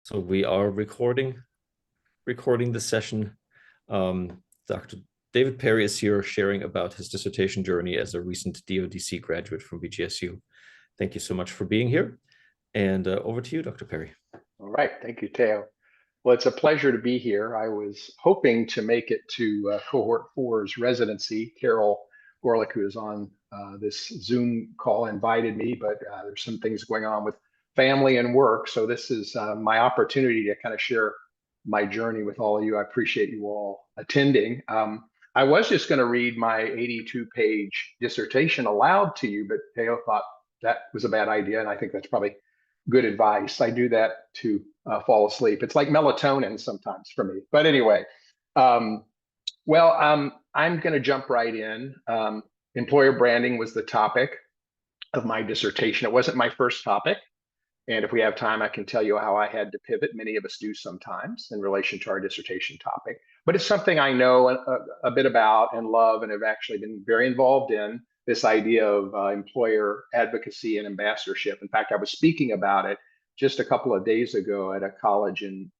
So we are recording the session. Dr. David Perry is here sharing about his dissertation journey as a recent D.ODC graduate from BGSU. Thank you so much for being here. And over to you, Dr. Perry. All right. Thank you, Teo. Well, it's a pleasure to be here. I was hoping to make it to Cohort 4's residency. Carol Gorlick, who is on this Zoom call, invited me, but there's some things going on with family and work. So this is my opportunity to kind of share my journey with all of you. I appreciate you all attending. I was just going to read my 82-page dissertation aloud to you, but Teo thought that was a bad idea, and I think that's probably good advice. I do that to fall asleep. It's like melatonin sometimes for me. But anyway, I'm going to jump right in. Employer branding was the topic of my dissertation. It wasn't my first topic. And if we have time, I can tell you how I had to pivot. Many of us do sometimes in relation to our dissertation topic. But it's something I know a bit about and love and have actually been very involved in, this idea of employer advocacy and ambassadorship. In fact, I was speaking about it just a couple of days ago at a college in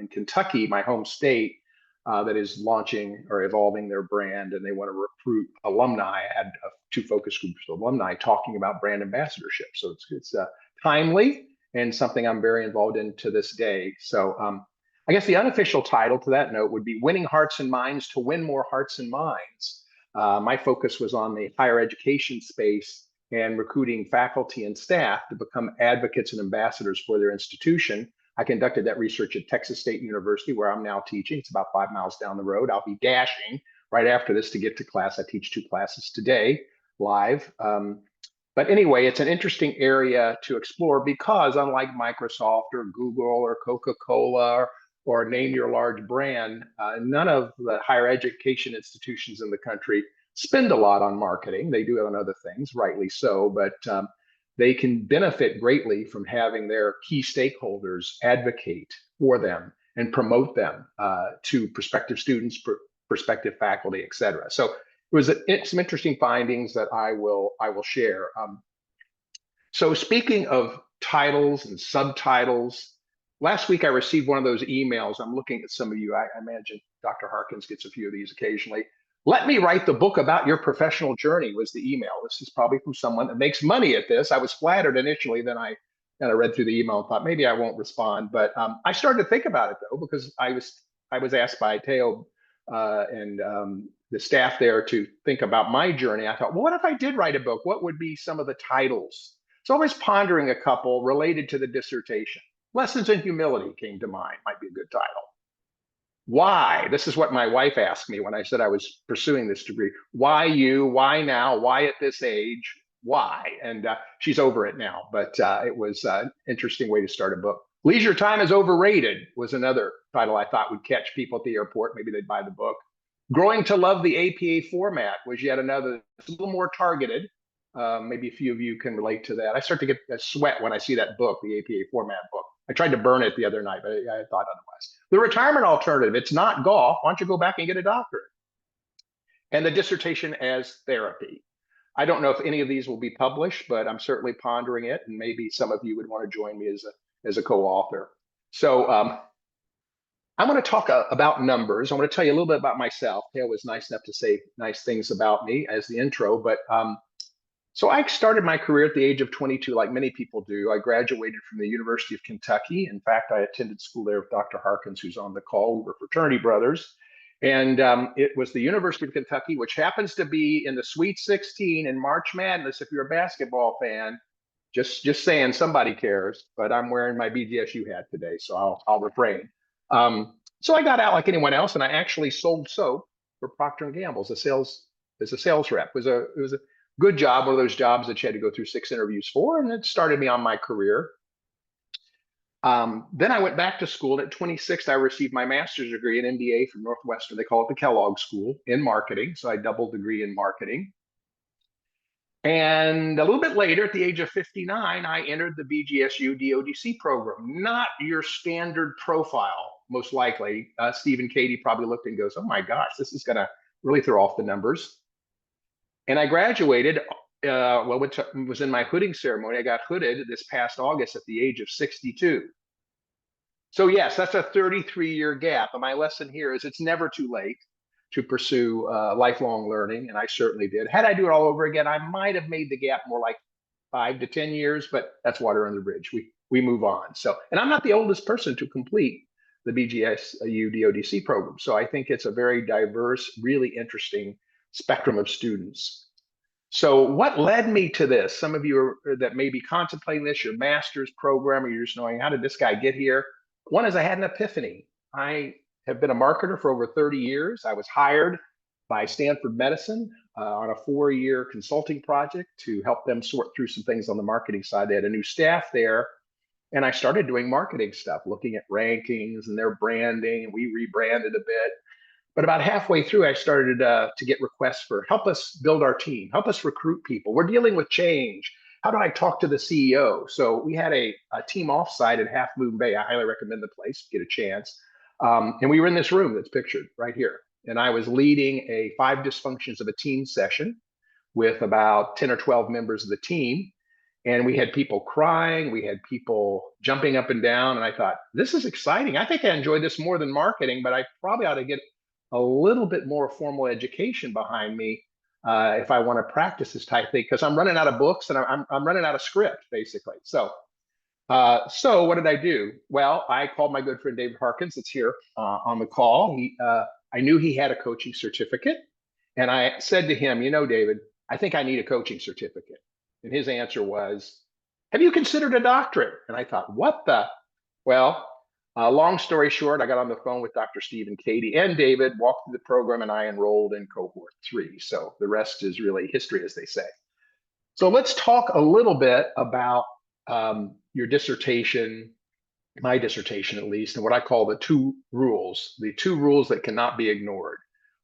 Kentucky, my home state, that is launching or evolving their brand, and they want to recruit alumni. I had two focus groups of alumni talking about brand ambassadorship. So it's timely and something I'm very involved in to this day. So I guess the unofficial title to that note would be Winning Hearts and Minds to Win More Hearts and Minds. My focus was on the higher education space and recruiting faculty and staff to become advocates and ambassadors for their institution. I conducted that research at Texas State University, where I'm now teaching. It's about 5 miles down the road. I'll be dashing right after this to get to class. I teach 2 classes today live. But anyway, it's an interesting area to explore because unlike Microsoft or Google or Coca-Cola or name your large brand, none of the higher education institutions in the country spend a lot on marketing. They do it on other things, rightly so, but they can benefit greatly from having their key stakeholders advocate for them and promote them to prospective students, prospective faculty, et cetera. So it was some interesting findings that I will share. So speaking of titles and subtitles, last week I received one of those emails. I'm looking at some of you. I imagine Dr. Harkins gets a few of these occasionally. Let me write the book about your professional journey was the email. This is probably from someone that makes money at this. I was flattered initially, then I kind of read through the email and thought maybe I won't respond. But I started to think about it though, because I was asked by Teo and the staff there to think about my journey. I thought, well, what if I did write a book? What would be some of the titles? So I was pondering a couple related to the dissertation. Lessons in Humility came to mind, might be a good title. Why? This is what my wife asked me when I said I was pursuing this degree. Why you? Why now? Why at this age? Why? And she's over it now, but it was an interesting way to start a book. Leisure Time is Overrated was another title I thought would catch people at the airport. Maybe they'd buy the book. Growing to Love the APA Format was yet another, a little more targeted. Maybe a few of you can relate to that. I start to get a sweat when I see that book, the APA Format book. I tried to burn it the other night, but I thought otherwise. The Retirement Alternative, it's not golf. Why don't you go back and get a doctorate? And the Dissertation as Therapy. I don't know if any of these will be published, but I'm certainly pondering it, and maybe some of you would want to join me as a co-author. So I'm going to talk about numbers. I want to tell you a little bit about myself. Taylor was nice enough to say nice things about me as the intro, but so I started my career at the age of 22, like many people do. I graduated from the University of Kentucky. In fact, I attended school there with Dr. Harkins, who's on the call. We were fraternity brothers. And it was the University of Kentucky, which happens to be in the Sweet 16 in March Madness. If you're a basketball fan, just saying, somebody cares. But I'm wearing my BGSU hat today, so I'll refrain. So I got out like anyone else, and I actually sold soap for Procter & Gamble as a sales rep. It was a good job, one of those jobs that you had to go through 6 interviews for, and it started me on my career. Then I went back to school, and at 26, I received my master's degree, an MBA from Northwestern. They call it the Kellogg School in marketing. So I double degree in marketing. And a little bit later, at the age of 59, I entered the BGSU D.ODC program. Not your standard profile, most likely. Steve and Katie probably looked and goes, oh my gosh, this is going to really throw off the numbers. And I graduated, was in my hooding ceremony. I got hooded this past August at the age of 62. So yes, that's a 33-year gap. And my lesson here is it's never too late to pursue lifelong learning. And I certainly did. Had I do it all over again, I might have made the gap more like 5 to 10 years, but that's water under the bridge. We move on. So, and I'm not the oldest person to complete the BGSU DODC program. So I think it's a very diverse, really interesting spectrum of students. So what led me to this? Some of you that may be contemplating this, your master's program, or you're just knowing, how did this guy get here? One is I had an epiphany. I have been a marketer for over 30 years. I was hired by Stanford Medicine on a 4-year consulting project to help them sort through some things on the marketing side. They had a new staff there. And I started doing marketing stuff, looking at rankings and their branding. We rebranded a bit. But about halfway through, I started to get requests for help us build our team, help us recruit people. We're dealing with change. How do I talk to the CEO? So we had a team offsite at Half Moon Bay. I highly recommend the place, get a chance. And we were in this room that's pictured right here. And I was leading a 5 dysfunctions of a team session with about 10 or 12 members of the team. And we had people crying, we had people jumping up and down. And I thought, this is exciting. I think I enjoy this more than marketing, but I probably ought to get a little bit more formal education behind me if I want to practice this type thing, because I'm running out of books and I'm running out of script, basically. So what did I do? Well, I called my good friend David Harkins, that's here on the call. I knew he had a coaching certificate. And I said to him, you know, David, I think I need a coaching certificate. And his answer was, have you considered a doctorate? And I thought, what the? Well, long story short, I got on the phone with Dr. Steve and Katie and David, walked through the program, and I enrolled in cohort 3. So the rest is really history, as they say. So let's talk a little bit about your dissertation, my dissertation at least, and what I call the 2 rules that cannot be ignored.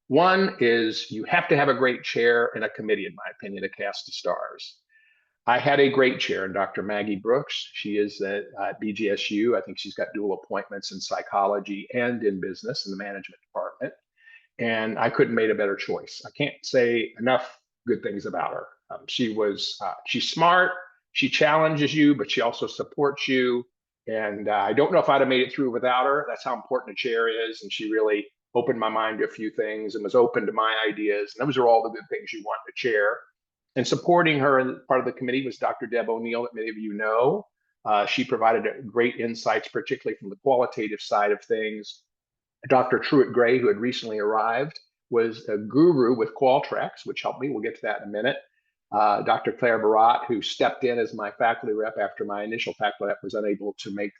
One is you have to have a great chair and a committee, in my opinion, to cast the stars. I had a great chair in Dr. Maggie Brooks. She is at BGSU. I think she's got dual appointments in psychology and in business in the management department. And I couldn't make a better choice. I can't say enough good things about her. She's smart. She challenges you, but she also supports you. And I don't know if I'd have made it through without her. That's how important a chair is. And she really opened my mind to a few things and was open to my ideas. And those are all the good things you want in a chair. And supporting her and part of the committee was Dr. Deb O'Neill, that many of you know. She provided great insights, particularly from the qualitative side of things. Dr. Truett Gray, who had recently arrived, was a guru with Qualtrics, which helped me. We'll get to that in a minute. Dr. Claire Barat, who stepped in as my faculty rep after my initial faculty rep was unable to make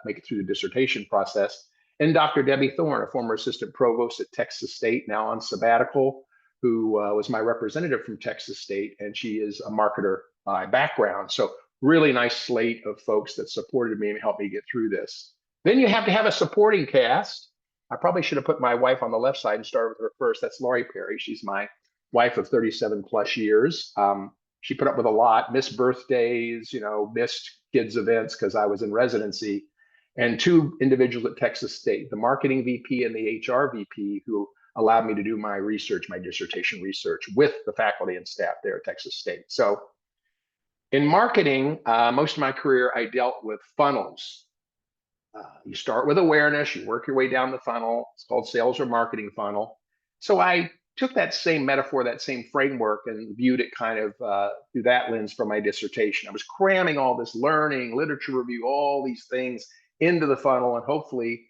it through the dissertation process. And Dr. Debbie Thorne, a former assistant provost at Texas State, now on sabbatical, who was my representative from Texas State, and she is a marketer by background. So really nice slate of folks that supported me and helped me get through this. Then you have to have a supporting cast. I probably should have put my wife on the left side and started with her first. That's Laurie Perry. She's my wife of 37 plus years. She put up with a lot, missed birthdays, missed kids' events because I was in residency, and 2 individuals at Texas State, the marketing VP and the HR VP, who allowed me to do my research, my dissertation research with the faculty and staff there at Texas State. So in marketing, most of my career, I dealt with funnels. You start with awareness, you work your way down the funnel. It's called sales or marketing funnel. So I took that same metaphor, that same framework, and viewed it kind of through that lens for my dissertation. I was cramming all this learning, literature review, all these things into the funnel, and hopefully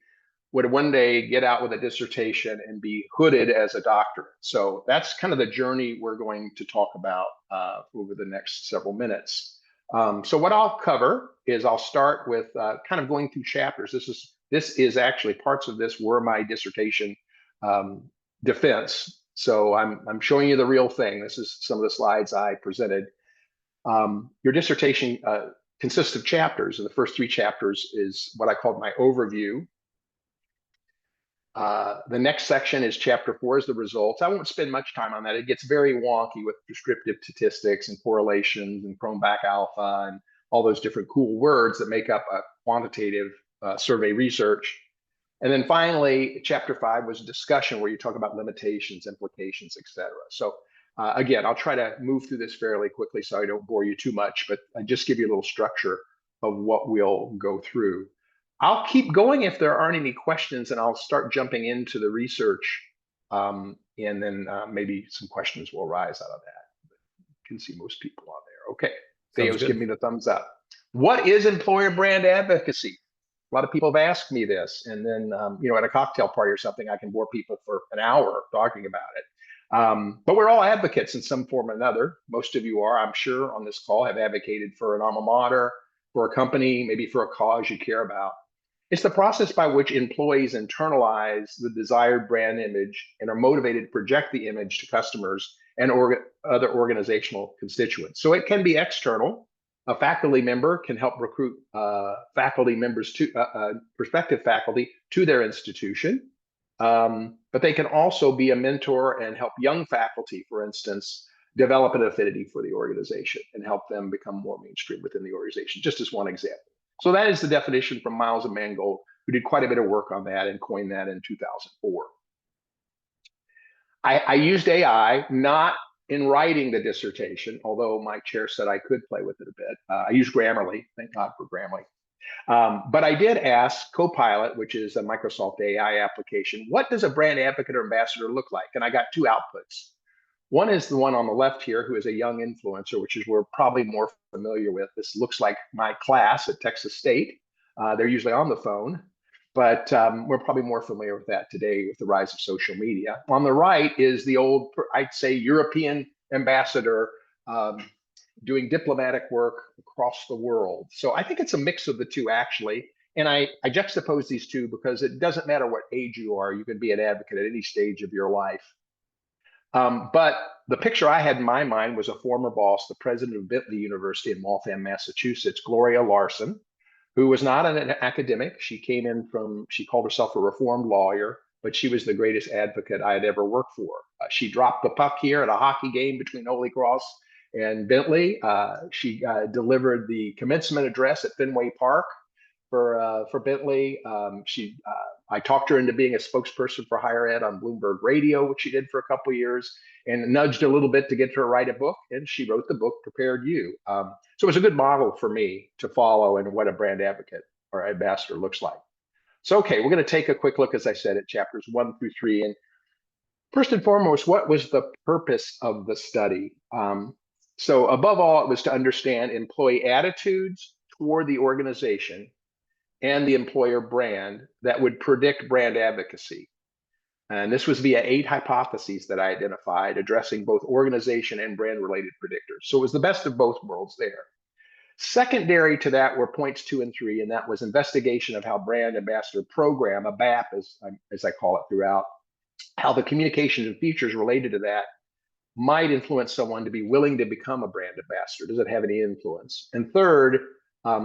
would one day get out with a dissertation and be hooded as a doctorate. So that's kind of the journey we're going to talk about over the next several minutes. So what I'll cover is I'll start with kind of going through chapters. This is actually, parts of this were my dissertation defense. So I'm showing you the real thing. This is some of the slides I presented. Your dissertation consists of chapters, and the first 3 chapters is what I called my overview. The next section is chapter 4 is the results. I won't spend much time on that. It gets very wonky with prescriptive statistics and correlations and Cronbach alpha and all those different cool words that make up a quantitative survey research. And then finally, chapter 5 was a discussion where you talk about limitations, implications, etc. So again, I'll try to move through this fairly quickly so I don't bore you too much, but I just give you a little structure of what we'll go through. I'll keep going if there aren't any questions, and I'll start jumping into the research, and then maybe some questions will arise out of that. You can see most people on there. Okay, Sounds Theo's good. giving me the thumbs up. What is employer brand advocacy? A lot of people have asked me this, and then at a cocktail party or something, I can bore people for an hour talking about it. But we're all advocates in some form or another. Most of you are, I'm sure, on this call have advocated for an alma mater, for a company, maybe for a cause you care about. It's the process by which employees internalize the desired brand image and are motivated to project the image to customers and other organizational constituents. So it can be external. A faculty member can help recruit faculty members to prospective faculty to their institution. But they can also be a mentor and help young faculty, for instance, develop an affinity for the organization and help them become more mainstream within the organization, just as one example. So that is the definition from Miles and Mangold, who did quite a bit of work on that and coined that in 2004. I used AI, not in writing the dissertation, although my chair said I could play with it a bit. I used Grammarly, thank God for Grammarly. But I did ask Copilot, which is a Microsoft AI application, what does a brand advocate or ambassador look like? And I got two outputs. One is the one on the left here, who is a young influencer, which is we're probably more familiar with. This looks like my class at Texas State. They're usually on the phone, but we're probably more familiar with that today with the rise of social media. On the right is the old, I'd say, European ambassador doing diplomatic work across the world. So I think it's a mix of the two, actually. And I juxtapose these two because it doesn't matter what age you are. You can be an advocate at any stage of your life. But the picture I had in my mind was a former boss, the president of Bentley University in Waltham, Massachusetts, Gloria Larson, who was not an academic. She came in she called herself a reformed lawyer, but she was the greatest advocate I had ever worked for. She dropped the puck here at a hockey game between Holy Cross and Bentley. She delivered the commencement address at Fenway Park for Bentley. I talked her into being a spokesperson for higher ed on Bloomberg Radio, which she did for a couple of years, and nudged a little bit to get her to write a book. And she wrote the book, Prepared You. So it was a good model for me to follow and what a brand advocate or ambassador looks like. So, okay, we're going to take a quick look, as I said, at chapters 1 through 3. And first and foremost, what was the purpose of the study? So above all, it was to understand employee attitudes toward the organization and the employer brand that would predict brand advocacy. And this was via 8 hypotheses that I identified, addressing both organization and brand-related predictors. So it was the best of both worlds there. Secondary to that were points 2 and 3, and that was investigation of how brand ambassador program, a BAP as I call it throughout, how the communications and features related to that might influence someone to be willing to become a brand ambassador. Does it have any influence? And third,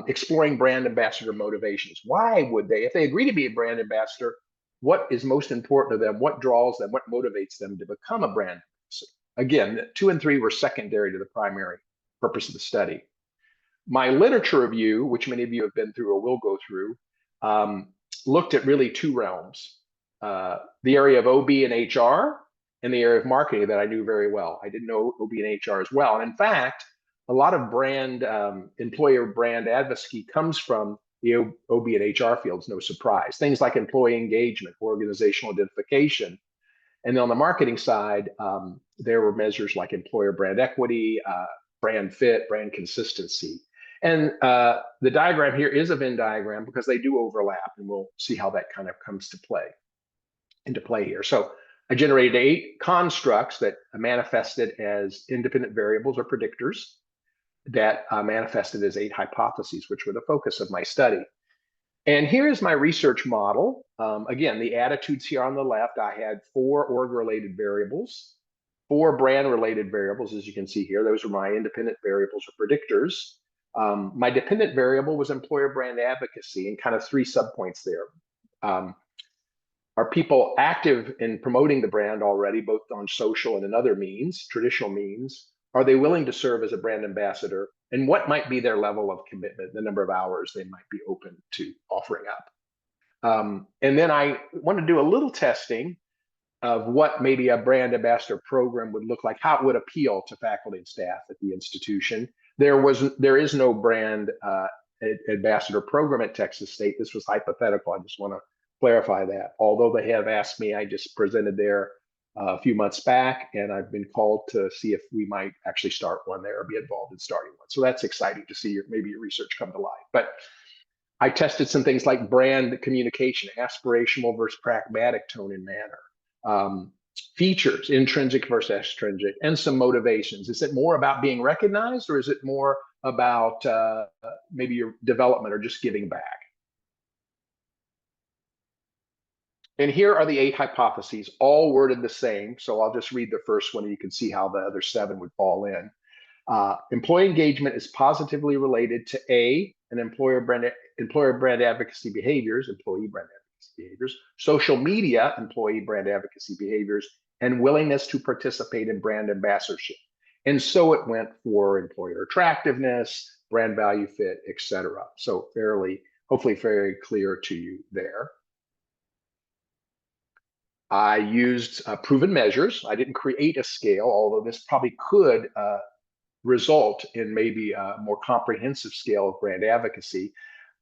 exploring brand ambassador motivations. Why would they, if they agree to be a brand ambassador, what is most important to them? What draws them? What motivates them to become a brand ambassador? Again, 2 and 3 were secondary to the primary purpose of the study. My literature review, which many of you have been through or will go through, looked at really 2 realms. The area of OB and HR and the area of marketing that I knew very well. I didn't know OB and HR as well. And in fact, a lot of brand, employer brand advocacy comes from the OB and HR fields, no surprise. Things like employee engagement, organizational identification. And then on the marketing side, there were measures like employer brand equity, brand fit, brand consistency. And the diagram here is a Venn diagram because they do overlap, and we'll see how that kind of comes to into play here. So I generated 8 constructs that manifested as independent variables or predictors that manifested as 8 hypotheses, which were the focus of my study. And here is my research model. Again, the attitudes here on the left, I had 4 org-related variables, 4 brand-related variables, as you can see here. Those are my independent variables or predictors. My dependent variable was employer brand advocacy, and kind of 3 subpoints there. Are people active in promoting the brand already, both on social and in other means, traditional means? Are they willing to serve as a brand ambassador? And what might be their level of commitment, the number of hours they might be open to offering up? And then I want to do a little testing of what maybe a brand ambassador program would look like, how it would appeal to faculty and staff at the institution. There is no brand ambassador program at Texas State. This was hypothetical. I just want to clarify that. Although they have asked me, I just presented there a few months back, and I've been called to see if we might actually start one there or be involved in starting one. So that's exciting to see maybe your research come to life. But I tested some things like brand communication, aspirational versus pragmatic tone and manner, features, intrinsic versus extrinsic, and some motivations. Is it more about being recognized, or is it more about maybe your development or just giving back? And here are the 8 hypotheses, all worded the same. So I'll just read the first one, and you can see how the other 7 would fall in. Employee engagement is positively related to A, an employer brand advocacy behaviors, employee brand advocacy behaviors, social media employee brand advocacy behaviors, and willingness to participate in brand ambassadorship. And so it went for employer attractiveness, brand value fit, etc. So hopefully very clear to you there. I used proven measures. I didn't create a scale, although this probably could result in maybe a more comprehensive scale of brand advocacy.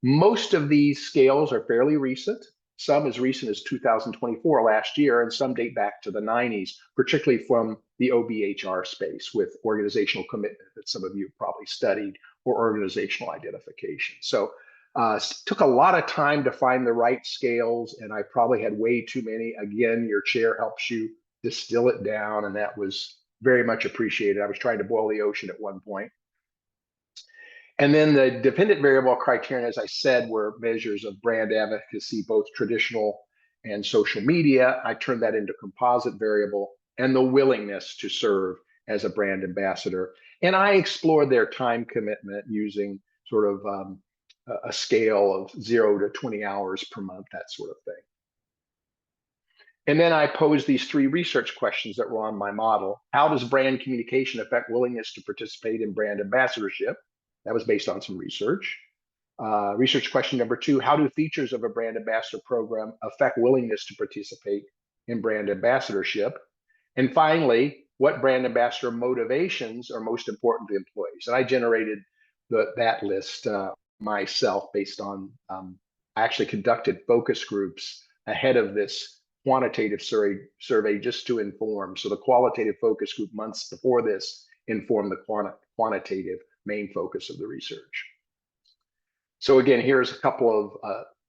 Most of these scales are fairly recent, some as recent as 2024, last year, and some date back to the 90s, particularly from the OBHR space with organizational commitment that some of you probably studied, or organizational identification. So took a lot of time to find the right scales, and I probably had way too many. Again, your chair helps you distill it down, and that was very much appreciated. I was trying to boil the ocean at one point. And then the dependent variable criterion, as I said, were measures of brand advocacy, both traditional and social media. I turned that into composite variable, and the willingness to serve as a brand ambassador. And I explored their time commitment using sort of a scale of 0 to 20 hours per month, that sort of thing. And then I posed these 3 research questions that were on my model. How does brand communication affect willingness to participate in brand ambassadorship? That was based on some research. Research question number 2, how do features of a brand ambassador program affect willingness to participate in brand ambassadorship? And finally, what brand ambassador motivations are most important to employees? And I generated that list myself based on, I actually conducted focus groups ahead of this quantitative survey just to inform. So the qualitative focus group months before this informed the quantitative main focus of the research. So again, here's a couple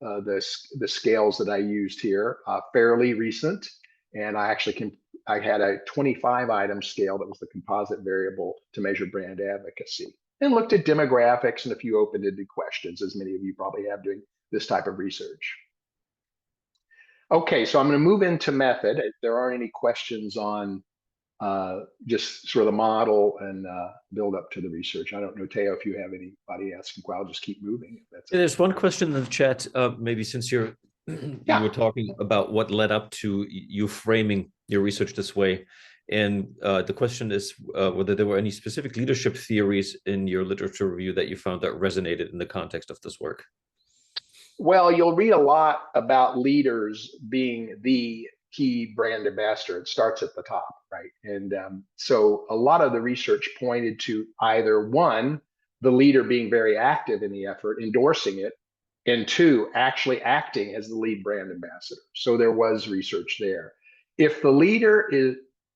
of the scales that I used here, fairly recent. And I had a 25 item scale that was the composite variable to measure brand advocacy, and looked at demographics and a few open-ended questions, as many of you probably have doing this type of research. Okay, so I'm going to move into method. If there aren't any questions on just sort of the model and build up to the research. I don't know, Teo, if you have anybody asking, well, I'll just keep moving. If that's There's one question in the chat, maybe since you were talking about what led up to you framing your research this way. And the question is whether there were any specific leadership theories in your literature review that you found that resonated in the context of this work. Well, you'll read a lot about leaders being the key brand ambassador. It starts at the top, right? And so a lot of the research pointed to either 1, the leader being very active in the effort, endorsing it, and 2, actually acting as the lead brand ambassador. So there was research there. If the leader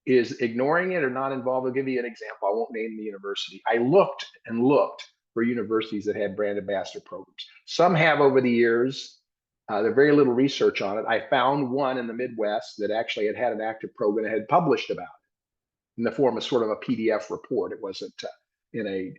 is ignoring it or not involved, I'll give you an example. I won't name the university. I looked and looked for universities that had brand ambassador programs. Some have over the years. There's very little research on it. I found one in the Midwest that actually had an active program and had published about it in the form of sort of a PDF report. It wasn't in a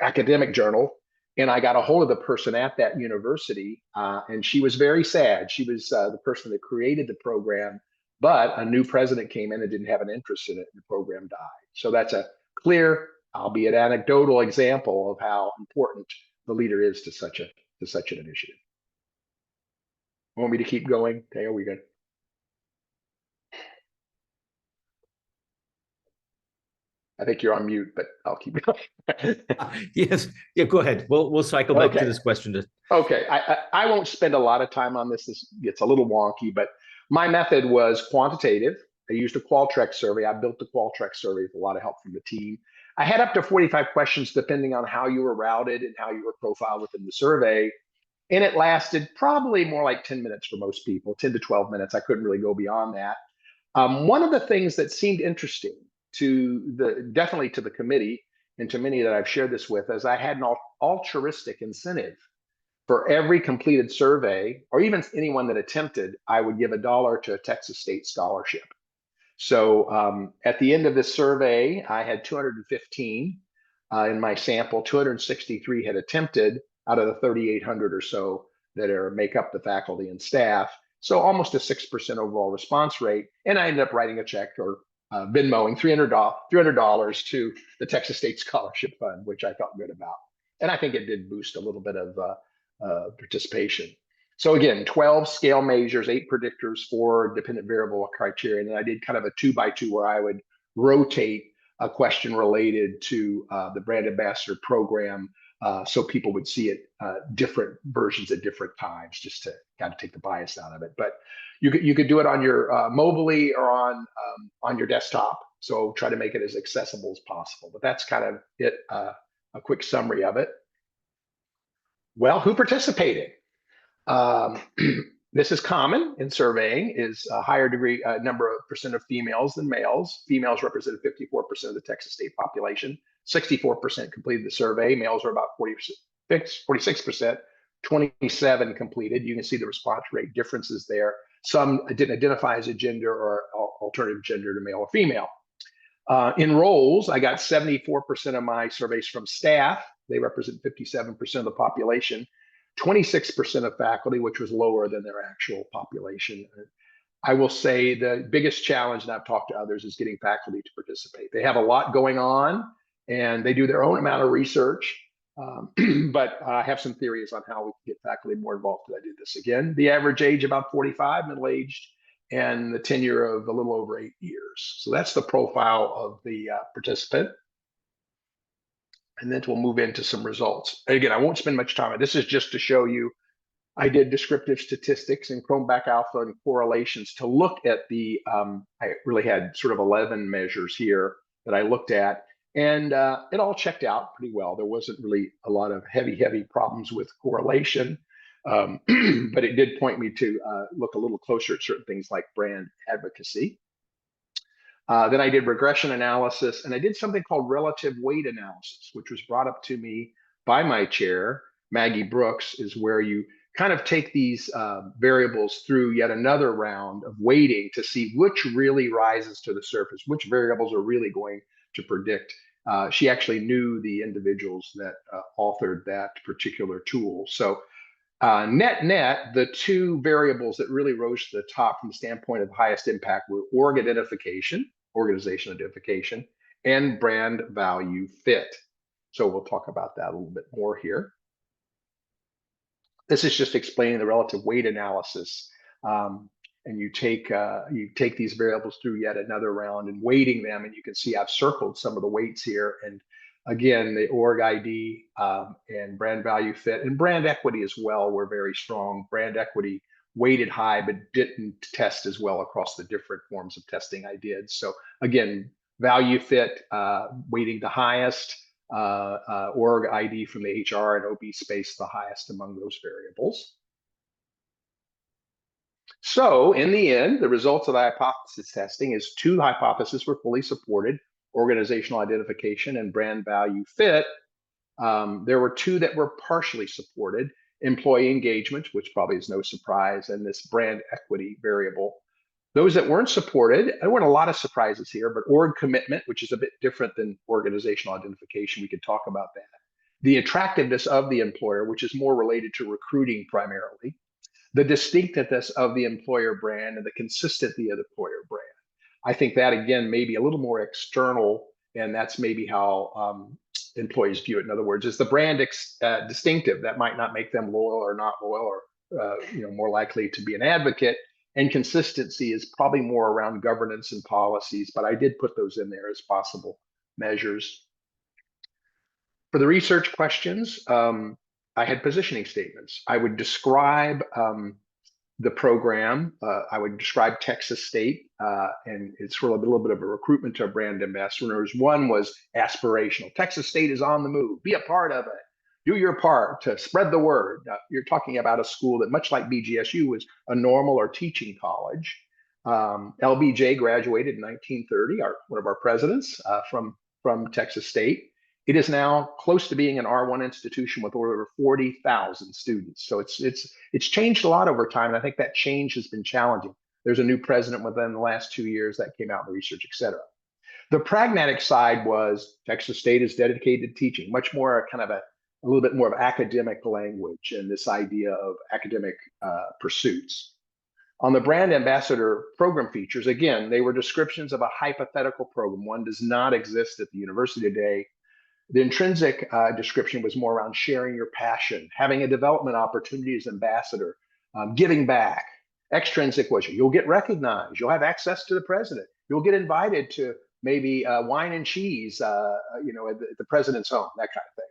academic journal. And I got a hold of the person at that university, and she was very sad. She was the person that created the program, but a new president came in and didn't have an interest in it, and the program died. So that's a clear, albeit anecdotal, example of how important the leader is to such an initiative. Want me to keep going? Okay, are we good? I think you're on mute, but I'll keep going. Yes, yeah, go ahead. We'll cycle back to this question. Okay, I won't spend a lot of time on this. This gets a little wonky, but my method was quantitative. I used a Qualtrics survey. I built the Qualtrics survey with a lot of help from the team. I had up to 45 questions depending on how you were routed and how you were profiled within the survey. And it lasted probably more like 10 minutes for most people, 10 to 12 minutes. I couldn't really go beyond that. One of the things that seemed interesting definitely to the committee and to many that I've shared this with is I had an altruistic incentive. For every completed survey, or even anyone that attempted, I would give $1 to a Texas State scholarship. So at the end of this survey, I had 215 in my sample. 263 had attempted out of the 3,800 or so that make up the faculty and staff. So almost a 6% overall response rate. And I ended up writing a check or Venmoing $300 to the Texas State Scholarship Fund, which I felt good about. And I think it did boost a little bit of participation. So again, 12 scale measures, 8 predictors, 4 dependent variable criteria. And then I did kind of a 2x2 where I would rotate a question related to the brand ambassador program so people would see it different versions at different times, just to kind of take the bias out of it. But you could do it on your mobilely or on your desktop. So try to make it as accessible as possible. But that's kind of it, a quick summary of it. Well, who participated? This is common in surveying, is a higher degree number of percent of females than males. Females represented 54% of the Texas state population. 64% completed the survey. Males are about 46%. 27 completed. You can see the response rate differences there. Some didn't identify as a gender or alternative gender to male or female. In roles, I got 74% of my surveys from staff. They represent 57% of the population. 26% of faculty, which was lower than their actual population. I will say the biggest challenge, and I've talked to others, is getting faculty to participate. They have a lot going on and they do their own amount of research, but I have some theories on how we can get faculty more involved as I do this. Again, the average age about 45, middle-aged, and the tenure of a little over 8 years. So that's the profile of the participant. And then we'll move into some results. And again, I won't spend much time on this. Is just to show you, I did descriptive statistics and Cronbach alpha and correlations to look at the, I really had sort of 11 measures here that I looked at, and it all checked out pretty well. There wasn't really a lot of heavy problems with correlation, but it did point me to look a little closer at certain things like brand advocacy. Then I did regression analysis, and I did something called relative weight analysis, which was brought up to me by my chair, Maggie Brooks, is where you kind of take these variables through yet another round of weighting to see which really rises to the surface, which variables are really going to predict. She actually knew the individuals that authored that particular tool. So net, the two variables that really rose to the top from the standpoint of highest impact were organization identification, and brand value fit. So we'll talk about that a little bit more here. This is just explaining the relative weight analysis. And you take these variables through yet another round and weighting them, and you can see I've circled some of the weights here. And again, the org ID and brand value fit and brand equity as well were very strong. Brand equity weighted high, but didn't test as well across the different forms of testing I did. So again, value fit weighting the highest, org ID from the HR and OB space the highest among those variables. So in the end, the results of the hypothesis testing is 2 hypotheses were fully supported: organizational identification and brand value fit. There were 2 that were partially supported: employee engagement, which probably is no surprise, and this brand equity variable. Those that weren't supported, there weren't a lot of surprises here, but org commitment, which is a bit different than organizational identification, we could talk about that. The attractiveness of the employer, which is more related to recruiting primarily. The distinctiveness of the employer brand and the consistency of the employer brand. I think that, again, may be a little more external, and that's maybe how employees view it. In other words, is the brand distinctive? That might not make them loyal or not loyal, or more likely to be an advocate. And consistency is probably more around governance and policies, but I did put those in there as possible measures. For the research questions, I had positioning statements. I would describe the program, I would describe Texas State, and it's sort of a little bit of a recruitment to a brand ambassadors. One was aspirational. Texas State is on the move. Be a part of it. Do your part to spread the word. You're talking about a school that, much like BGSU, was a normal or teaching college. LBJ graduated in 1930, one of our presidents from Texas State. It is now close to being an R1 institution with over 40,000 students. So it's changed a lot over time, and I think that change has been challenging. There's a new president within the last 2 years that came out in the research, et cetera. The pragmatic side was Texas State is dedicated to teaching, much more kind of a little bit more of academic language and this idea of academic pursuits. On the brand ambassador program features, again, they were descriptions of a hypothetical program. One does not exist at the university today. The intrinsic description was more around sharing your passion, having a development opportunity as ambassador, giving back. Extrinsic was you'll get recognized, you'll have access to the president, you'll get invited to maybe wine and cheese, at the president's home, that kind of thing.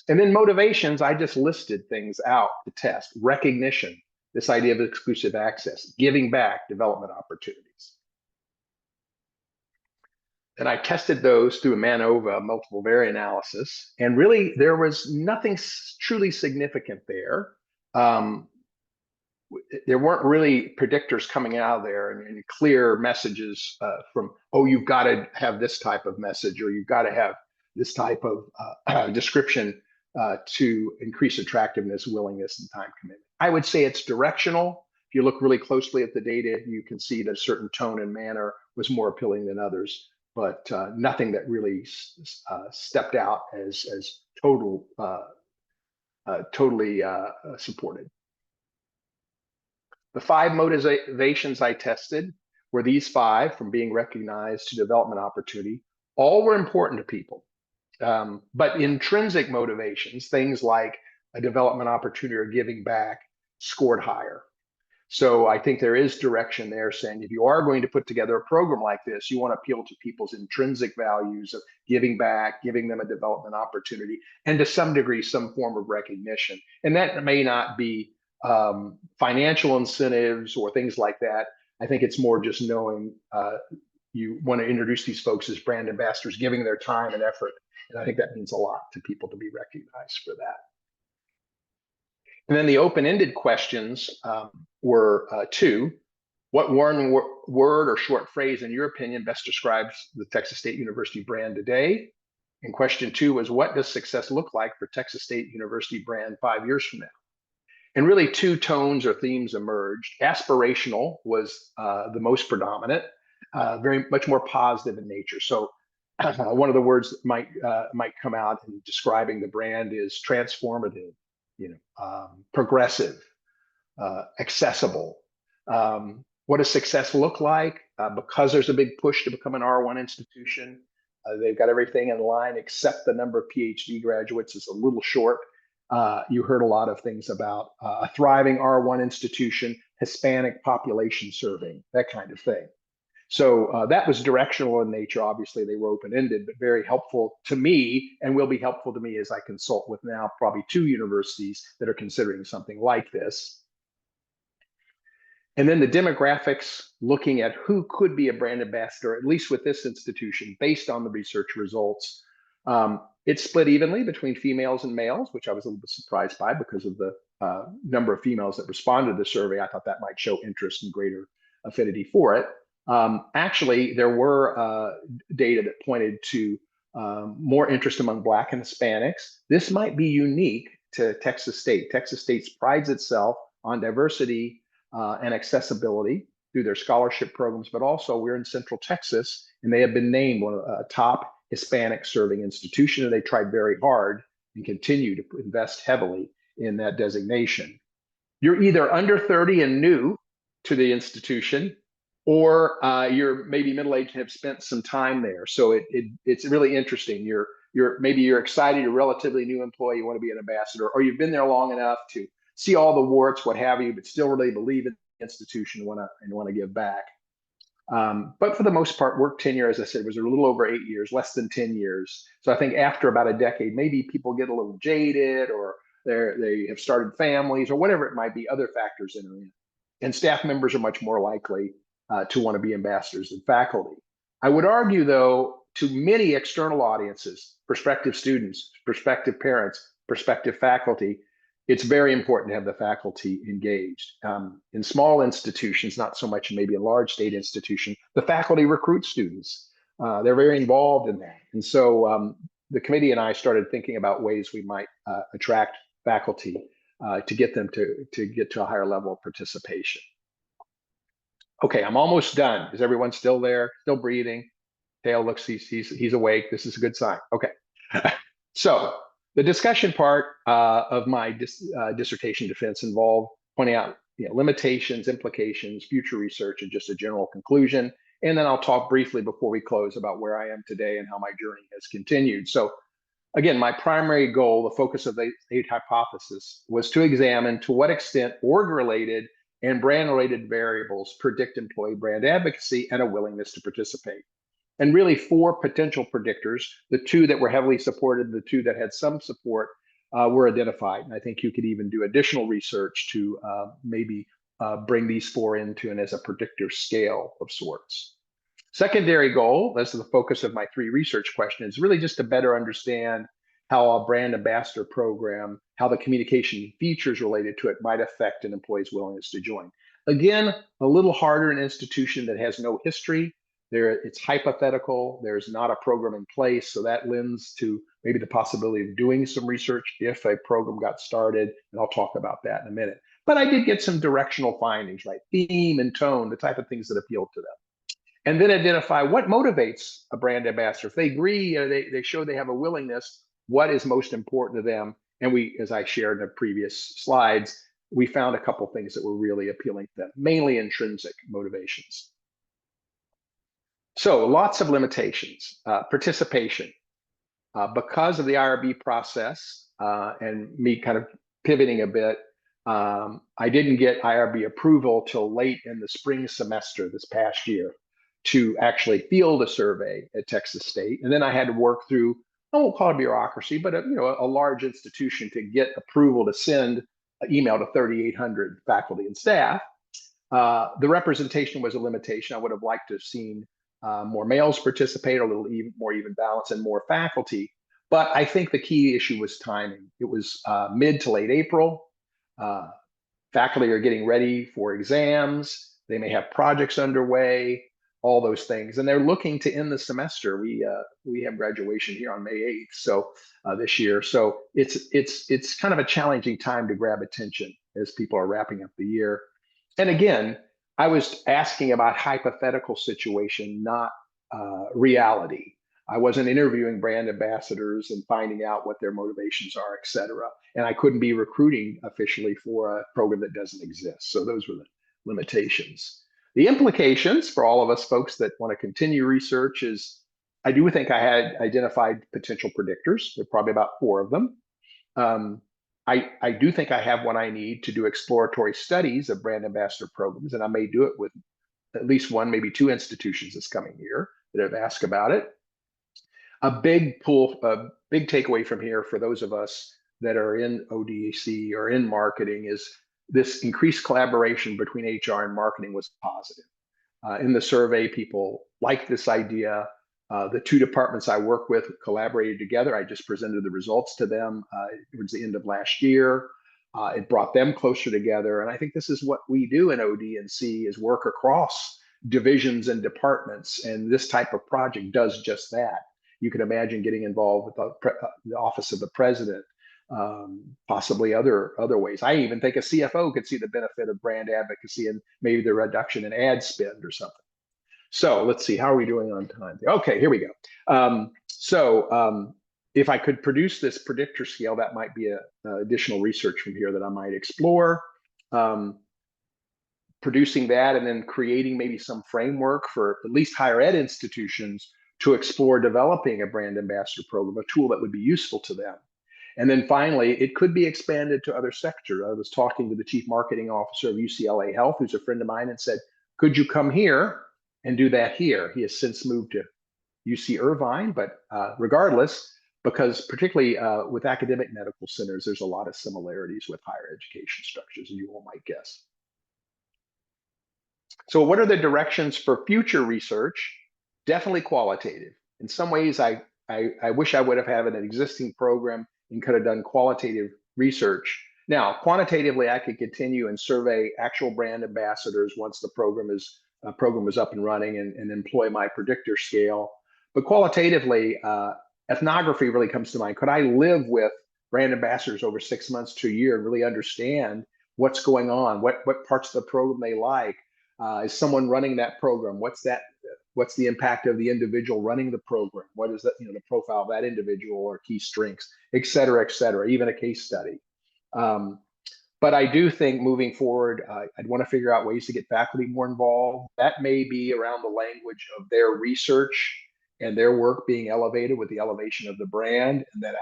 And then motivations, I just listed things out to test. Recognition, this idea of exclusive access, giving back, development opportunities. And I tested those through a MANOVA multiple variant analysis. And really, there was nothing truly significant there. There weren't really predictors coming out of there and clear messages from, oh, you've got to have this type of message, or you've got to have this type of description to increase attractiveness, willingness, and time commitment. I would say it's directional. If you look really closely at the data, you can see that a certain tone and manner was more appealing than others, but nothing that really stepped out as totally supported. The 5 motivations I tested were these 5, from being recognized to development opportunity. All were important to people. But intrinsic motivations, things like a development opportunity or giving back, scored higher. So I think there is direction there saying if you are going to put together a program like this, you want to appeal to people's intrinsic values of giving back, giving them a development opportunity, and to some degree, some form of recognition. And that may not be financial incentives or things like that. I think it's more just knowing you want to introduce these folks as brand ambassadors, giving their time and effort. And I think that means a lot to people to be recognized for that. And then the open-ended questions were 2. What one word or short phrase, in your opinion, best describes the Texas State University brand today? And question 2 was, what does success look like for Texas State University brand 5 years from now? And really 2 tones or themes emerged. Aspirational was the most predominant, very much more positive in nature. So one of the words that might come out in describing the brand is transformative, progressive, accessible. What does success look like? Because there's a big push to become an R1 institution, they've got everything in line except the number of PhD graduates is a little short. You heard a lot of things about a thriving R1 institution, Hispanic population serving, that kind of thing. So that was directional in nature. Obviously, they were open-ended, but very helpful to me, and will be helpful to me as I consult with now probably 2 universities that are considering something like this. And then the demographics, looking at who could be a brand ambassador, at least with this institution, based on the research results. It split evenly between females and males, which I was a little bit surprised by because of the number of females that responded to the survey. I thought that might show interest and greater affinity for it. Actually, there were data that pointed to more interest among Black and Hispanics. This might be unique to Texas State. Texas State prides itself on diversity and accessibility through their scholarship programs, but also we're in Central Texas, and they have been named one of the top Hispanic serving institution, and they tried very hard and continue to invest heavily in that designation. You're either under 30 and new to the institution, or you're maybe middle-aged and have spent some time there. So it's really interesting. Maybe you're excited, you're a relatively new employee, you want to be an ambassador, or you've been there long enough to see all the warts, what have you, but still really believe in the institution and want to give back. But for the most part, work tenure, as I said, was a little over 8 years, less than 10 years. So I think after about a decade, maybe people get a little jaded, or they have started families, or whatever it might be, other factors enter in. and staff members are much more likely to want to be ambassadors than faculty. I would argue, though, to many external audiences, prospective students, prospective parents, prospective faculty, it's very important to have the faculty engaged. In small institutions, not so much maybe a large state institution, the faculty recruit students. They're very involved in that. And so the committee and I started thinking about ways we might attract faculty to get them to get to a higher level of participation. Okay, I'm almost done. Is everyone still there? Still breathing? Dale looks, he's awake. This is a good sign. Okay. So the discussion part of my dissertation defense involved pointing out limitations, implications, future research, and just a general conclusion. And then I'll talk briefly before we close about where I am today and how my journey has continued. So again, my primary goal, the focus of the 8 hypothesis, was to examine to what extent org-related and brand-related variables predict employee brand advocacy and a willingness to participate. And really 4 potential predictors, the 2 that were heavily supported, the 2 that had some support, were identified. And I think you could even do additional research to maybe bring these 4 into and as a predictor scale of sorts. Secondary goal, this is the focus of my 3 research questions, really just to better understand how a brand ambassador program, how the communication features related to it might affect an employee's willingness to join. Again, a little harder in an institution that has no history. It's hypothetical. There's not a program in place, so that lends to maybe the possibility of doing some research if a program got started, and I'll talk about that in a minute. But I did get some directional findings, right? Theme and tone, the type of things that appeal to them. And then identify what motivates a brand ambassador. If they agree, they show they have a willingness, what is most important to them? And we, as I shared in the previous slides, we found a couple things that were really appealing to them, mainly intrinsic motivations. So lots of limitations. Participation. Because of the IRB process and me kind of pivoting a bit, I didn't get IRB approval till late in the spring semester this past year to actually field a survey at Texas State. And then I had to work through, I won't call it bureaucracy, but a large institution to get approval to send an email to 3,800 faculty and staff. The representation was a limitation. I would have liked to have seen more males participate, a little more even balance, and more faculty. But I think the key issue was timing. It was mid to late April. Faculty are getting ready for exams. They may have projects underway, all those things. And they're looking to end the semester. We have graduation here on May 8th, so this year. So it's kind of a challenging time to grab attention as people are wrapping up the year. And again, I was asking about hypothetical situation, not reality. I wasn't interviewing brand ambassadors and finding out what their motivations are, et cetera. And I couldn't be recruiting officially for a program that doesn't exist. So those were the limitations. The implications for all of us folks that want to continue research is, I do think I had identified potential predictors. There are probably about 4 of them. I do think I have what I need to do exploratory studies of brand ambassador programs, and I may do it with at least 1, maybe 2 institutions this coming year that have asked about it. A big takeaway from here for those of us that are in ODC or in marketing is this increased collaboration between HR and marketing was positive. In the survey, people liked this idea. The 2 departments I work with collaborated together. I just presented the results to them towards the end of last year. It brought them closer together. And I think this is what we do in OD&C is work across divisions and departments. And this type of project does just that. You can imagine getting involved with the Office of the President, possibly other ways. I even think a CFO could see the benefit of brand advocacy and maybe the reduction in ad spend or something. So let's see, how are we doing on time? Okay, here we go. If I could produce this predictor scale, that might be additional research from here that I might explore. Producing that and then creating maybe some framework for at least higher ed institutions to explore developing a brand ambassador program, a tool that would be useful to them. And then finally, it could be expanded to other sectors. I was talking to the chief marketing officer of UCLA Health, who's a friend of mine, and said, could you come here and do that here? He has since moved to UC Irvine, but regardless, because particularly with academic medical centers, there's a lot of similarities with higher education structures, as you all might guess. So what are the directions for future research? Definitely qualitative. In some ways, I wish I would have had an existing program and could have done qualitative research. Now, quantitatively, I could continue and survey actual brand ambassadors once the program is up and running and employ my predictor scale. But qualitatively, ethnography really comes to mind. Could I live with brand ambassadors over 6 months to a year and really understand what's going on, what parts of the program they like? Is someone running that program? What's the impact of the individual running the program? What is that, the profile of that individual or key strengths, et cetera, even a case study. But I do think moving forward, I'd want to figure out ways to get faculty more involved. That may be around the language of their research and their work being elevated with the elevation of the brand, and that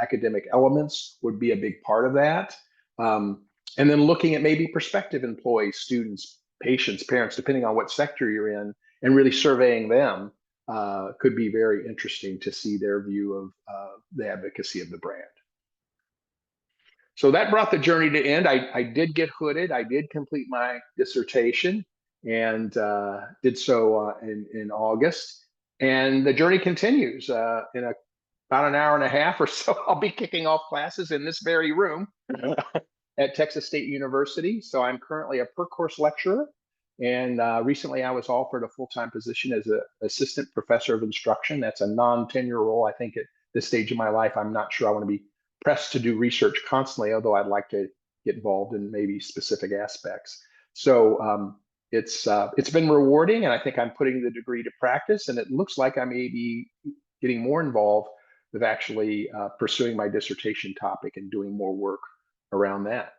academic elements would be a big part of that. And then looking at maybe prospective employees, students, patients, parents, depending on what sector you're in, and really surveying them could be very interesting to see their view of the advocacy of the brand. So that brought the journey to end. I did get hooded. I did complete my dissertation and did so in August. And the journey continues. In about an hour and a half or so, I'll be kicking off classes in this very room at Texas State University. So I'm currently a per course lecturer. And recently I was offered a full-time position as an assistant professor of instruction. That's a non-tenure role. I think at this stage of my life, I'm not sure I want to be pressed to do research constantly, although I'd like to get involved in maybe specific aspects. So it's been rewarding, and I think I'm putting the degree to practice, and it looks like I may be getting more involved with actually pursuing my dissertation topic and doing more work around that.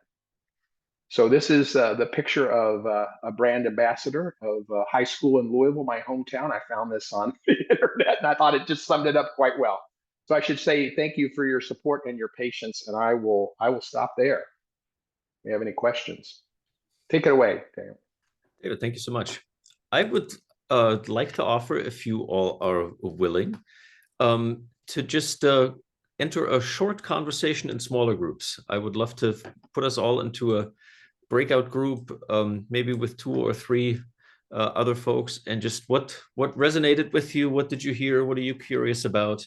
So this is the picture of a brand ambassador of a high school in Louisville, my hometown. I found this on the internet, and I thought it just summed it up quite well. So I should say thank you for your support and your patience, and I will stop there. If you have any questions, take it away, Daniel. David, thank you so much. I would like to offer, if you all are willing, to just enter a short conversation in smaller groups. I would love to put us all into a breakout group, maybe with 2 or 3 other folks, and just what resonated with you, what did you hear, what are you curious about,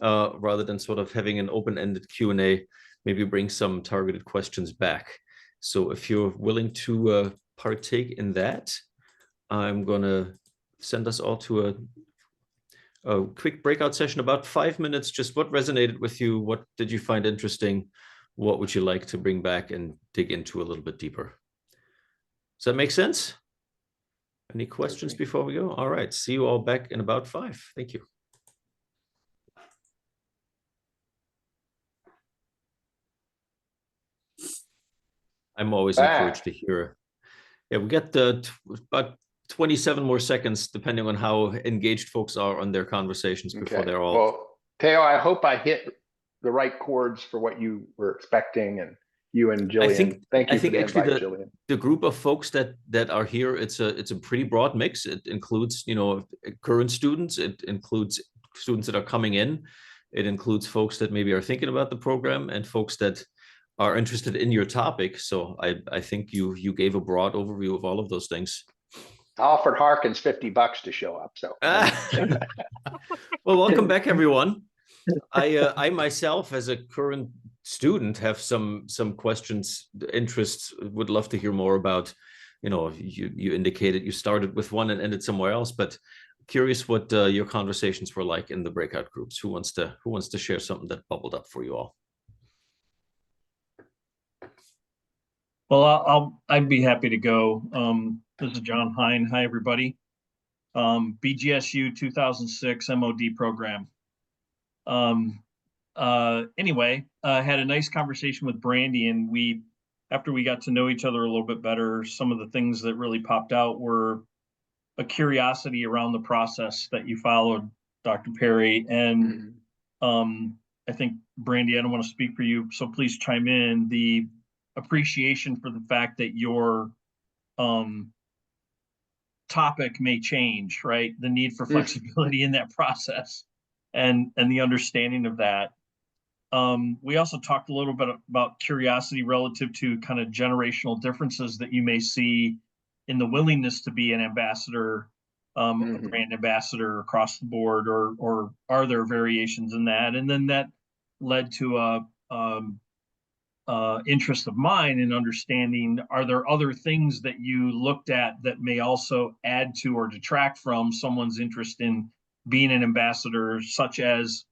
rather than sort of having an open-ended Q&A, maybe bring some targeted questions back. So if you're willing to partake in that, I'm gonna send us all to a quick breakout session, about 5 minutes, just what resonated with you, what did you find interesting, what would you like to bring back and dig into a little bit deeper. Does that make sense? Any questions before we go? All right, see you all back in about 5. Thank you. I'm always encouraged to hear. Yeah, we got about 27 more seconds, depending on how engaged folks are on their conversations before they're all. Well, Teo, I hope I hit the right chords for what you were expecting, and you and Jillian. Thank you for the invite, Jillian. The group of folks that are here, it's a pretty broad mix. It includes, current students. It includes students that are coming in. It includes folks that maybe are thinking about the program and folks that are interested in your topic. So I think you gave a broad overview of all of those things. I offered Harkins $50 to show up. So well, welcome back, everyone. I myself, as a current student, have some questions, interests, would love to hear more about. You indicated you started with one and ended somewhere else, but curious what your conversations were like in the breakout groups. Who wants to share something that bubbled up for you all? Well, I'd be happy to go. This is John Hine. Hi, everybody. BGSU 2006 MOD program. Anyway, I had a nice conversation with Brandy, and after we got to know each other a little bit better, some of the things that really popped out were a curiosity around the process that you followed, Dr. Perry. And I think, Brandy, I don't want to speak for you, so please chime in. The appreciation for the fact that your topic may change, right? The need for flexibility in that process and the understanding of that. We also talked a little bit about curiosity relative to kind of generational differences that you may see in the willingness to be an ambassador, a Mhm. brand ambassador across the board, or are there variations in that? And then that led to a interest of mine in understanding, are there other things that you looked at that may also add to or detract from someone's interest in being an ambassador, such as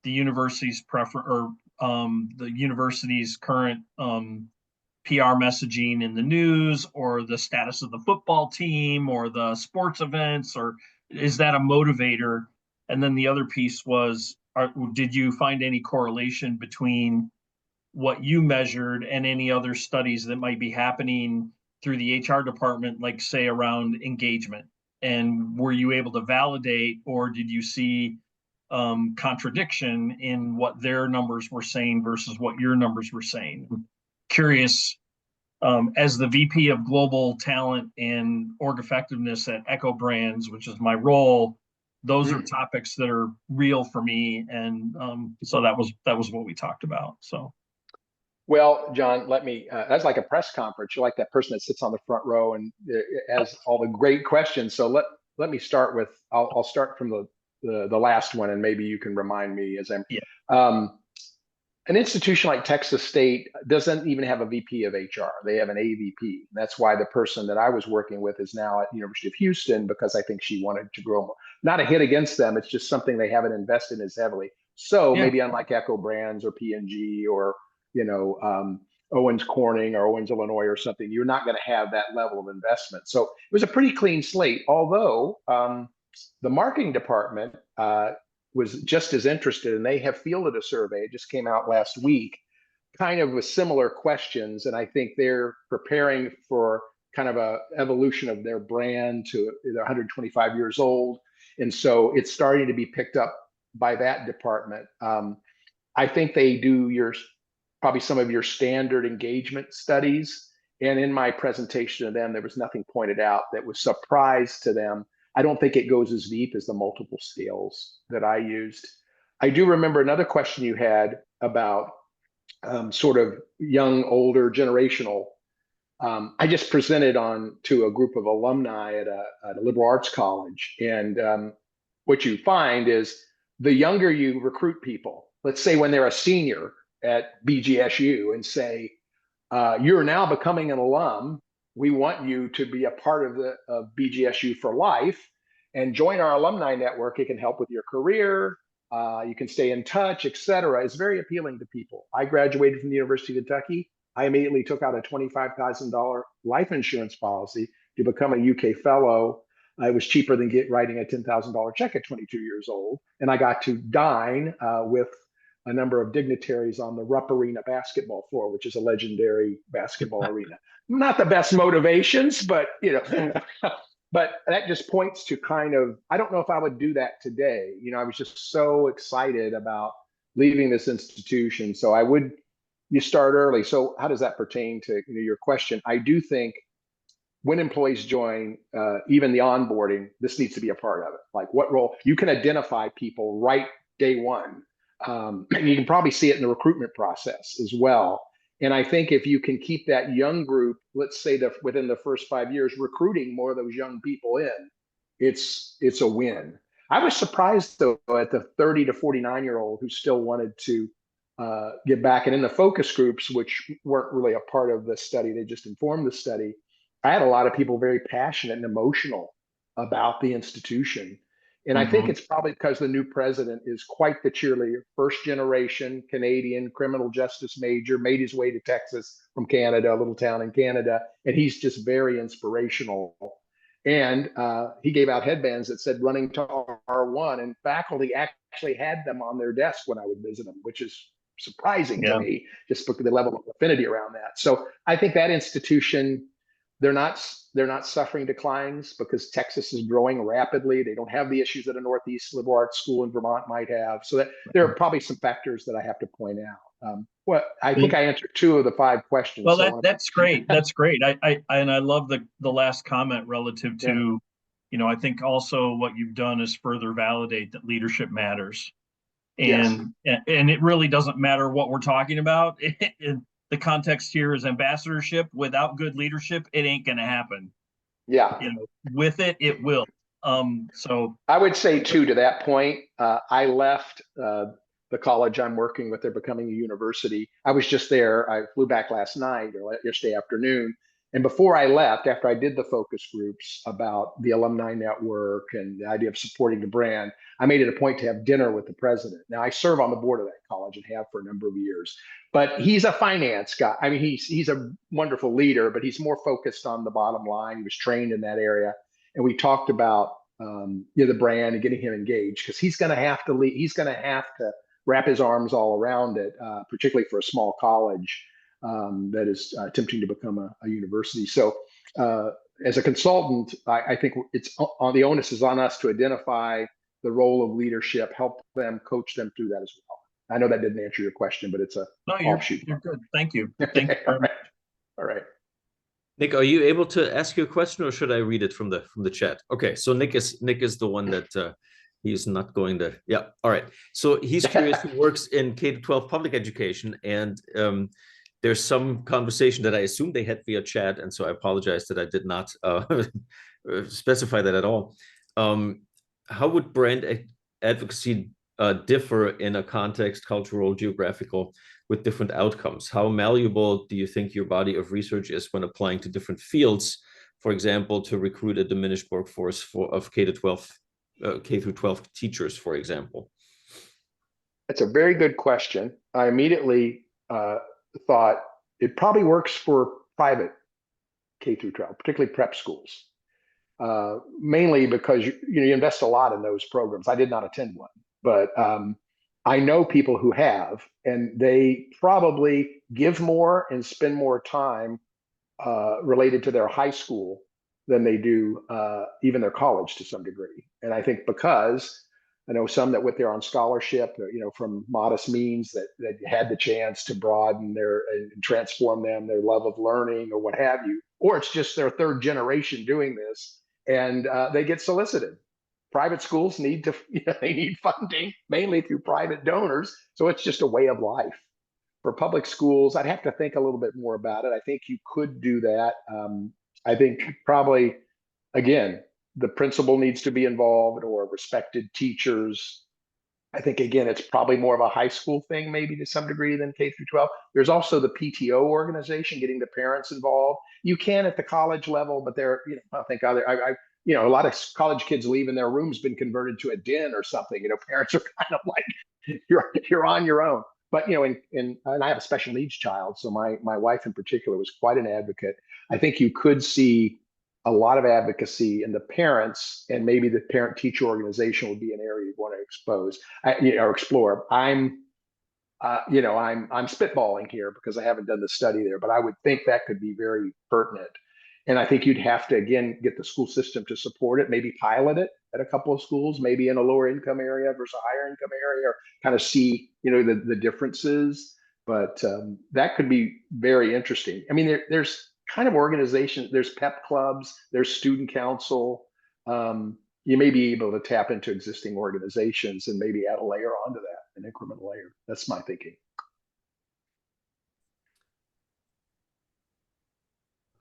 the university's the university's current PR messaging in the news, or the status of the football team, or the sports events, or is that a motivator? And then the other piece was, did you find any correlation between what you measured and any other studies that might be happening through the HR department, like say around engagement? And were you able to validate, or did you see contradiction in what their numbers were saying versus what your numbers were saying? I'm curious, as the VP of Global Talent and Org Effectiveness at Echo Brands, which is my role, those are topics that are real for me, and so that was what we talked about. So. Well, John, let me, that's like a press conference. You're like that person that sits on the front row and has all the great questions. So let me start with, I'll start from the last one, and maybe you can remind me as I'm, an institution like Texas State doesn't even have a VP of HR. They have an AVP. That's why the person that I was working with is now at the University of Houston, because I think she wanted to grow more. Not a hit against them. It's just something they haven't invested in as heavily. So maybe unlike Echo Brands or P&G or, Owens Corning or Owens, Illinois or something, you're not going to have that level of investment. So it was a pretty clean slate, although the marketing department was just as interested, and they have fielded a survey. It just came out last week, kind of with similar questions. And I think they're preparing for kind of a evolution of their brand to, they're 125 years old. And so it's starting to be picked up by that department. I think they do probably some of your standard engagement studies. And in my presentation to them, there was nothing pointed out that was surprise to them. I don't think it goes as deep as the multiple scales that I used. I do remember another question you had about sort of young, older, generational. I just presented to a group of alumni at a liberal arts college. And what you find is the younger you recruit people, let's say when they're a senior at BGSU, and say, you're now becoming an alum, we want you to be a part of BGSU for life and join our alumni network. It can help with your career. You can stay in touch, et cetera. It's very appealing to people. I graduated from the University of Kentucky. I immediately took out a $25,000 life insurance policy to become a UK fellow. It was cheaper than writing a $10,000 check at 22 years old. And I got to dine with a number of dignitaries on the Rupp Arena basketball floor, which is a legendary basketball arena. Not the best motivations, but but that just points to kind of, I don't know if I would do that today. I was just so excited about leaving this institution. So you start early. So how does that pertain to your question? I do think when employees join, even the onboarding, this needs to be a part of it. Like what role, you can identify people right day one. And you can probably see it in the recruitment process as well. And I think if you can keep that young group, let's say that within the first 5 years, recruiting more of those young people in, it's a win. I was surprised though at the 30 to 49-year-old who still wanted to get back. And in the focus groups, which weren't really a part of the study, they just informed the study. I had a lot of people very passionate and emotional about the institution. And I think it's probably because the new president is quite the cheerleader, first generation Canadian criminal justice major, made his way to Texas from Canada, a little town in Canada. And he's just very inspirational. And he gave out headbands that said running to R1, and faculty actually had them on their desk when I would visit them, which is surprising to me, just because of the level of affinity around that. So I think that institution, they're not suffering declines because Texas is growing rapidly. They don't have the issues that a Northeast liberal arts school in Vermont might have. So that there are probably some factors that I have to point out. Well, I think I answered 2 of the 5 questions. Well, that's great. That's great. I love the last comment relative to, I think also what you've done is further validate that leadership matters. And it really doesn't matter what we're talking about. The context here is ambassadorship. Without good leadership, it ain't going to happen. Yeah. With it, it will. So I would say too, to that point, I left the college I'm working with. They're becoming a university. I was just there. I flew back last night or yesterday afternoon. And before I left, after I did the focus groups about the alumni network and the idea of supporting the brand, I made it a point to have dinner with the president. Now I serve on the board of that college and have for a number of years, but he's a finance guy. I mean, he's a wonderful leader, but he's more focused on the bottom line. He was trained in that area. And we talked about the brand and getting him engaged because he's going to have to lead. He's going to have to wrap his arms all around it, particularly for a small college that is attempting to become a university. So as a consultant, I think it's on the onus is on us to identify the role of leadership, help them, coach them through that as well. I know that didn't answer your question, but it's a offshoot. You're good. Thank you. Thank you very much. All right. Nick, are you able to ask your question, or should I read it from the chat? Okay, so Nick is the one that he's not going to. Yeah, all right. So he's curious. He works in K-12 public education, and there's some conversation that I assume they had via chat, and so I apologize that I did not specify that at all. How would brand advocacy differ in a context, cultural, geographical, with different outcomes? How malleable do you think your body of research is when applying to different fields, for example, to recruit a diminished workforce of K through 12 teachers, for example? That's a very good question. I immediately thought it probably works for private K through 12, particularly prep schools, mainly because you invest a lot in those programs. I did not attend one, but I know people who have, and they probably give more and spend more time related to their high school than they do even their college to some degree. And I think because I know some that went there on scholarship, from modest means that had the chance to broaden and transform their love of learning or what have you, or it's just their third generation doing this, and they get solicited. Private schools need they need funding mainly through private donors. So it's just a way of life. For public schools, I'd have to think a little bit more about it. I think you could do that. I think probably, again, the principal needs to be involved or respected teachers. I think, again, it's probably more of a high school thing, maybe to some degree than K through 12. There's also the PTO organization, getting the parents involved. You can at the college level, but I think a lot of college kids leave and their room's been converted to a den or something. Parents are kind of like, you're on your own. But and I have a special needs child, so my wife in particular was quite an advocate. I think you could see a lot of advocacy in the parents, and maybe the parent-teacher organization would be an area you want to explore. I'm spitballing here because I haven't done the study there, but I would think that could be very pertinent. And I think you'd have to, again, get the school system to support it, maybe pilot it at a couple of schools, maybe in a lower income area versus a higher income area, or kind of see, the differences. But that could be very interesting. I mean, there's kind of organizations, there's pep clubs, there's student council. You may be able to tap into existing organizations and maybe add a layer onto that, an incremental layer. That's my thinking.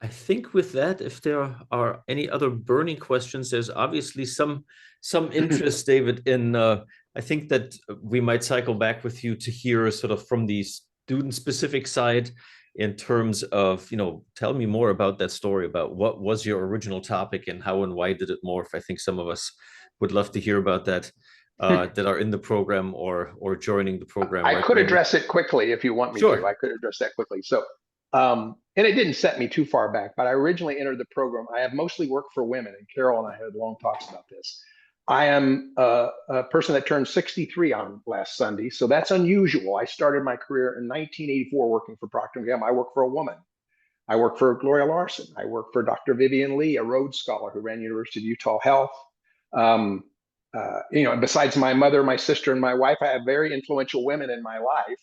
I think with that, if there are any other burning questions, there's obviously some interest, David, in I think that we might cycle back with you to hear sort of from the student-specific side in terms of, tell me more about that story, about what was your original topic and how and why did it morph. I think some of us would love to hear about that, that are in the program or joining the program. I could address it quickly if you want me to. I could address that quickly. So, and it didn't set me too far back, but I originally entered the program. I have mostly worked for women, and Carol and I had long talks about this. I am a person that turned 63 on last Sunday, so that's unusual. I started my career in 1984 working for Procter & Gamble. I worked for a woman. I worked for Gloria Larson. I worked for Dr. Vivian Lee, a Rhodes Scholar who ran University of Utah Health. Besides my mother, my sister, and my wife, I have very influential women in my life.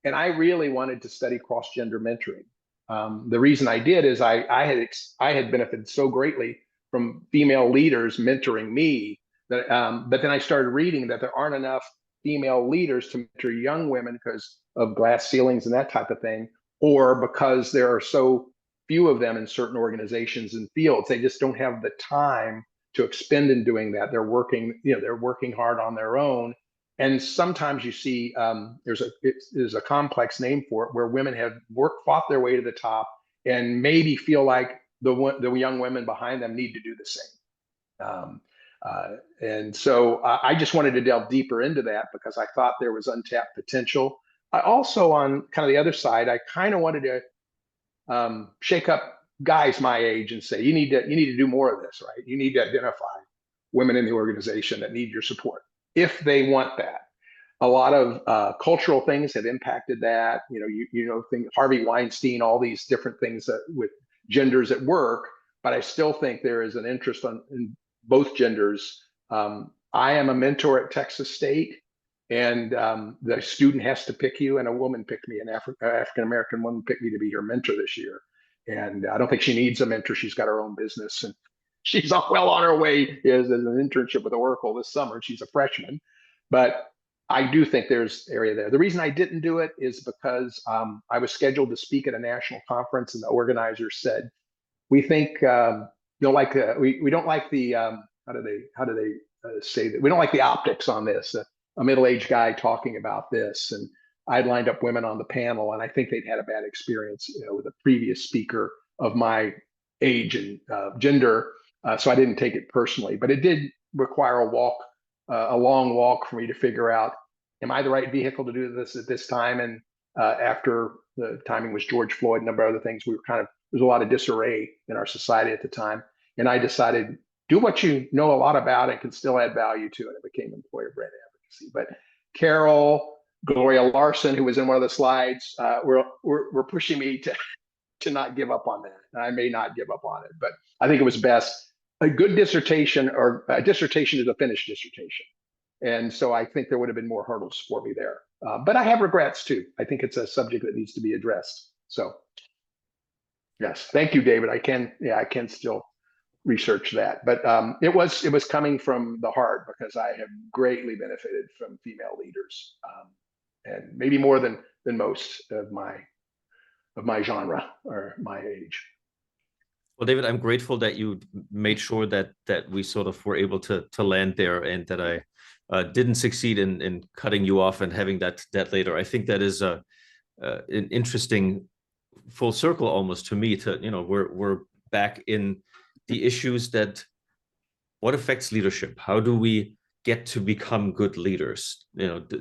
And I really wanted to study cross-gender mentoring. The reason I did is I had benefited so greatly from female leaders mentoring me that, but then I started reading that there aren't enough female leaders to mentor young women because of glass ceilings and that type of thing, or because there are so few of them in certain organizations and fields. They just don't have the time to expend in doing that. They're working, they're working hard on their own. And sometimes you see there's a complex name for it, where women have fought their way to the top, and maybe feel like the young women behind them need to do the same. And so I just wanted to delve deeper into that, because I thought there was untapped potential. I also, on kind of the other side, I kind of wanted to shake up guys my age and say, you need to do more of this, right? You need to identify women in the organization that need your support, if they want that. A lot of cultural things have impacted that. Harvey Weinstein, all these different things with genders at work. But I still think there is an interest in both genders. I am a mentor at Texas State, and the student has to pick you, and a woman picked me, an African-American woman picked me to be her mentor this year. And I don't think she needs a mentor. She's got her own business, and she's well on her way as an internship with Oracle this summer. She's a freshman. But I do think there's area there. The reason I didn't do it is because I was scheduled to speak at a national conference, and the organizers said, we think we don't like the how do they say that, we don't like the optics on this. A middle-aged guy talking about this, and I'd lined up women on the panel, and I think they'd had a bad experience, with a previous speaker of my age and gender, so I didn't take it personally. But it did require a long walk for me to figure out, am I the right vehicle to do this at this time? And after the timing was George Floyd, a number of other things, there's a lot of disarray in our society at the time. And I decided, do what you know a lot about and can still add value to, and it became employer brand advocacy. But Carol, Gloria Larson, who was in one of the slides, were pushing me to not give up on that. And I may not give up on it, but I think it was best. A good dissertation, or a dissertation, is a finished dissertation. And so I think there would have been more hurdles for me there. But I have regrets too. I think it's a subject that needs to be addressed. So yes, thank you, David. I can still research that. But it was coming from the heart, because I have greatly benefited from female leaders, and maybe more than most of my genre or my age. Well, David, I'm grateful that you made sure that we sort of were able to land there, and that I didn't succeed in cutting you off and having that later. I think that is an interesting full circle almost to me. We're back in the issues that what affects leadership. How do we get to become good leaders?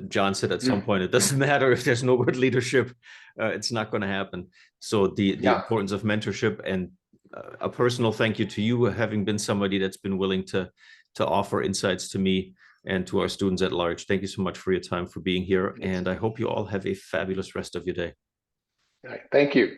John said at some point, it doesn't matter if there's no good leadership, it's not going to happen. So the importance of mentorship, and a personal thank you to you, having been somebody that's been willing to offer insights to me and to our students at large. Thank you so much for your time, for being here. And I hope you all have a fabulous rest of your day. All right. Thank you.